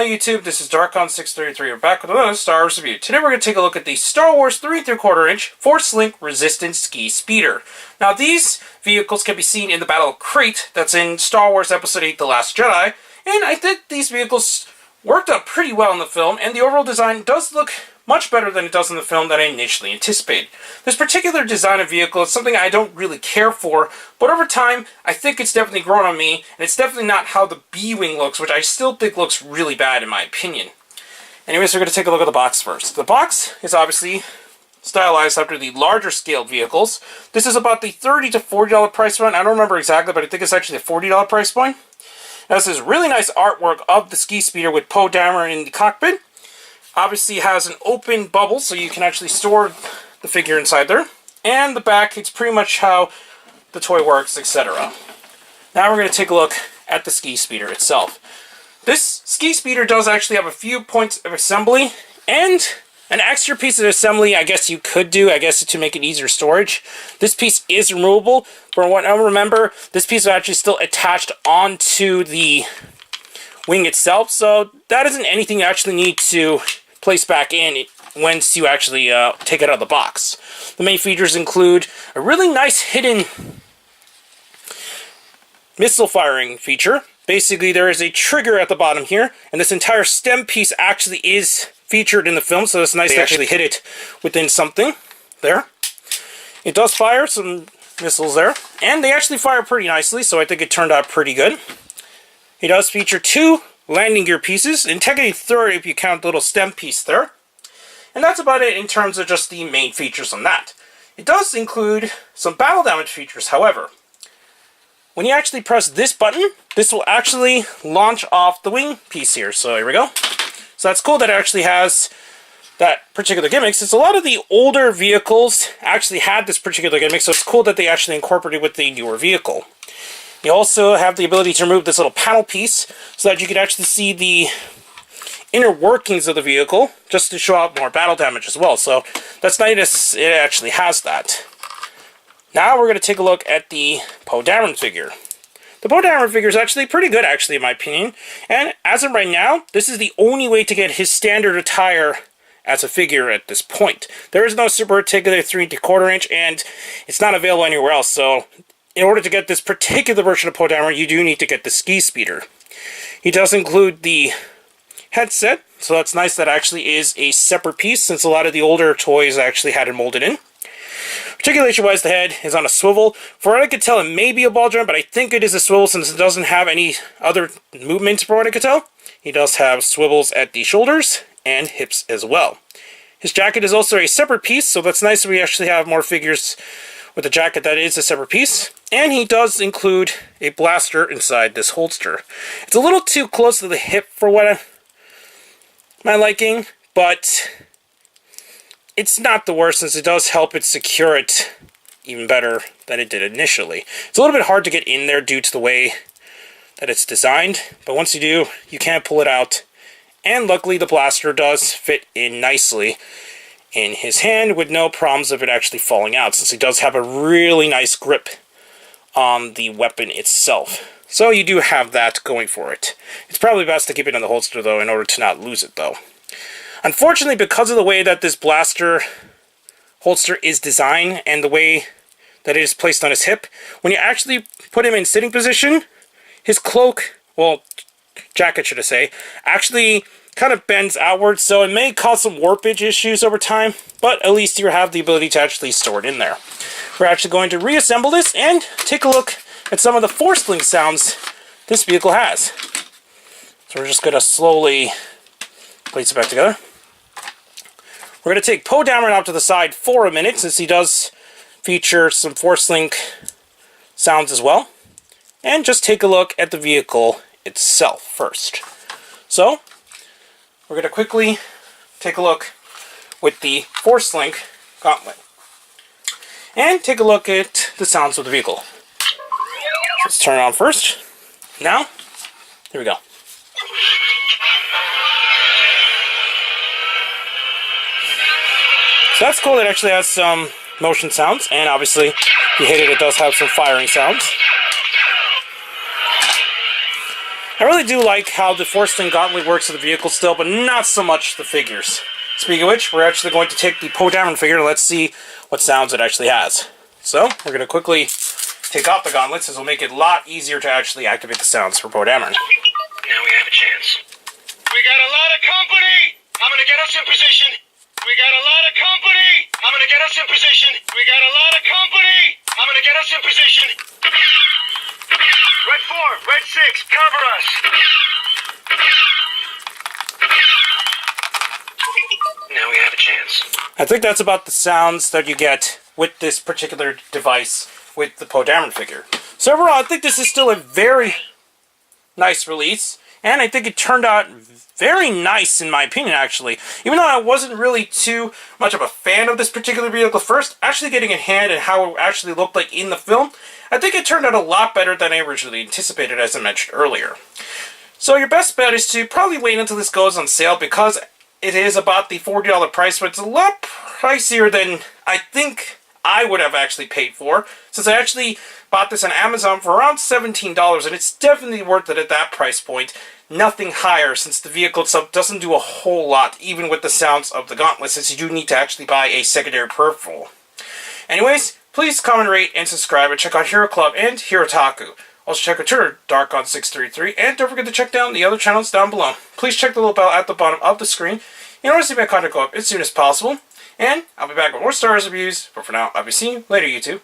Hi YouTube, this is Darkon633. We're back with another Star Wars review. Today we're going to take a look at the Star Wars 3 3/4 inch Force Link Resistance Ski Speeder. Now these vehicles can be seen in the Battle of Crate that's in Star Wars Episode 8 The Last Jedi, and I think these vehicles worked out pretty well in the film, and the overall design does look much better than it does in the film than I initially anticipated. This particular design of vehicle is something I don't really care for, but over time, I think it's definitely grown on me, and it's definitely not how the B-Wing looks, which I still think looks really bad in my opinion. Anyways, we're going to take a look at the box first. The box is obviously stylized after the larger scaled vehicles. This is about the $30 to $40 price point. I don't remember exactly, but I think it's actually a $40 price point. It has this really nice artwork of the ski speeder with Poe Dameron in the cockpit. Obviously it has an open bubble, so you can actually store the figure inside there. And the back, it's pretty much how the toy works, etc. Now we're going to take a look at the ski speeder itself. This ski speeder does actually have a few points of assembly, and an extra piece of assembly I guess you could do, I guess to make it easier storage. This piece is removable. From what I remember, this piece is actually still attached onto the wing itself, so that isn't anything you actually need to place back in once you actually take it out of the box. The main features include a really nice hidden missile firing feature. Basically, there is a trigger at the bottom here, and this entire stem piece actually is featured in the film, so it's nice to actually hit it within something there. It does fire some missiles there, and they actually fire pretty nicely, so I think it turned out pretty good. It does feature two landing gear pieces, and technically third if you count the little stem piece there. And that's about it in terms of just the main features on that. It does include some battle damage features, however. When you actually press this button, this will actually launch off the wing piece here. So here we go. So that's cool that it actually has that particular gimmick, since a lot of the older vehicles actually had this particular gimmick, so it's cool that they actually incorporated it with the newer vehicle. You also have the ability to remove this little panel piece so that you can actually see the inner workings of the vehicle, just to show out more battle damage as well. So that's nice, it actually has that. Now we're going to take a look at the Poe Dameron figure. The Poe Dameron figure is actually pretty good, actually, in my opinion. And as of right now, this is the only way to get his standard attire as a figure at this point. There is no super particular 3 3/4 inch, and it's not available anywhere else. So in order to get this particular version of Poe Dameron, you do need to get the ski speeder. He does include the headset, so that's nice that actually is a separate piece, since a lot of the older toys actually had it molded in. Articulation-wise, the head is on a swivel. For what I could tell, it may be a ball joint, but I think it is a swivel since it doesn't have any other movements for what I could tell. He does have swivels at the shoulders and hips as well. His jacket is also a separate piece, so that's nice that we actually have more figures with a jacket that is a separate piece. And he does include a blaster inside this holster. It's a little too close to the hip for what my liking, but it's not the worst, since it does help it secure it even better than it did initially. It's a little bit hard to get in there due to the way that it's designed, but once you do, you can pull it out. And luckily the blaster does fit in nicely in his hand with no problems of it actually falling out, since he does have a really nice grip on the weapon itself. So you do have that going for it. It's probably best to keep it in the holster though, in order to not lose it though. Unfortunately, because of the way that this blaster holster is designed and the way that it is placed on his hip, when you actually put him in sitting position, his cloak, well, jacket should I say, actually kind of bends outwards, so it may cause some warpage issues over time, but at least you have the ability to actually store it in there. We're actually going to reassemble this and take a look at some of the Force Link sounds this vehicle has. So we're just going to slowly place it back together. We're going to take Poe Dameron out to the side for a minute, since he does feature some Force Link sounds as well. And just take a look at the vehicle itself first. So we're going to quickly take a look with the Force Link gauntlet. And take a look at the sounds of the vehicle. Let's turn it on first. Now, here we go. So that's cool. It actually has some motion sounds, and obviously, if you hit it, it does have some firing sounds. I really do like how the Force Link Gauntlet works with the vehicle still, but not so much the figures. Speaking of which, we're actually going to take the Poe Dameron figure and let's see what sounds it actually has. So, we're going to quickly take off the gauntlets, as will make it a lot easier to actually activate the sounds for Poe Dameron. Now we have a chance. We got a lot of company! I'm gonna get us in position! We got a lot of company! I'm gonna get us in position! We got a lot of company! I'm gonna get us in position! Red 4, Red 6, cover us! Now we have a chance. I think that's about the sounds that you get with this particular device with the Poe Dameron figure. So overall, I think this is still a very nice release, and I think it turned out very nice in my opinion, actually. Even though I wasn't really too much of a fan of this particular vehicle first, actually getting in hand and how it actually looked like in the film, I think it turned out a lot better than I originally anticipated, as I mentioned earlier. So your best bet is to probably wait until this goes on sale, because it is about the $40 price, but it's a lot pricier than I think I would have actually paid for, since I actually bought this on Amazon for around $17, and it's definitely worth it at that price point. Nothing higher, since the vehicle itself doesn't do a whole lot, even with the sounds of the gauntlets, since you do need to actually buy a secondary peripheral. Anyways, please comment, rate, and subscribe, and check out Hero Club and Hero Taku. Also check out Twitter, Darkon633, and don't forget to check down the other channels down below. Please check the little bell at the bottom of the screen in order to see my content go up as soon as possible. And I'll be back with more Star Wars reviews, but for now, I'll be seeing you later, YouTube.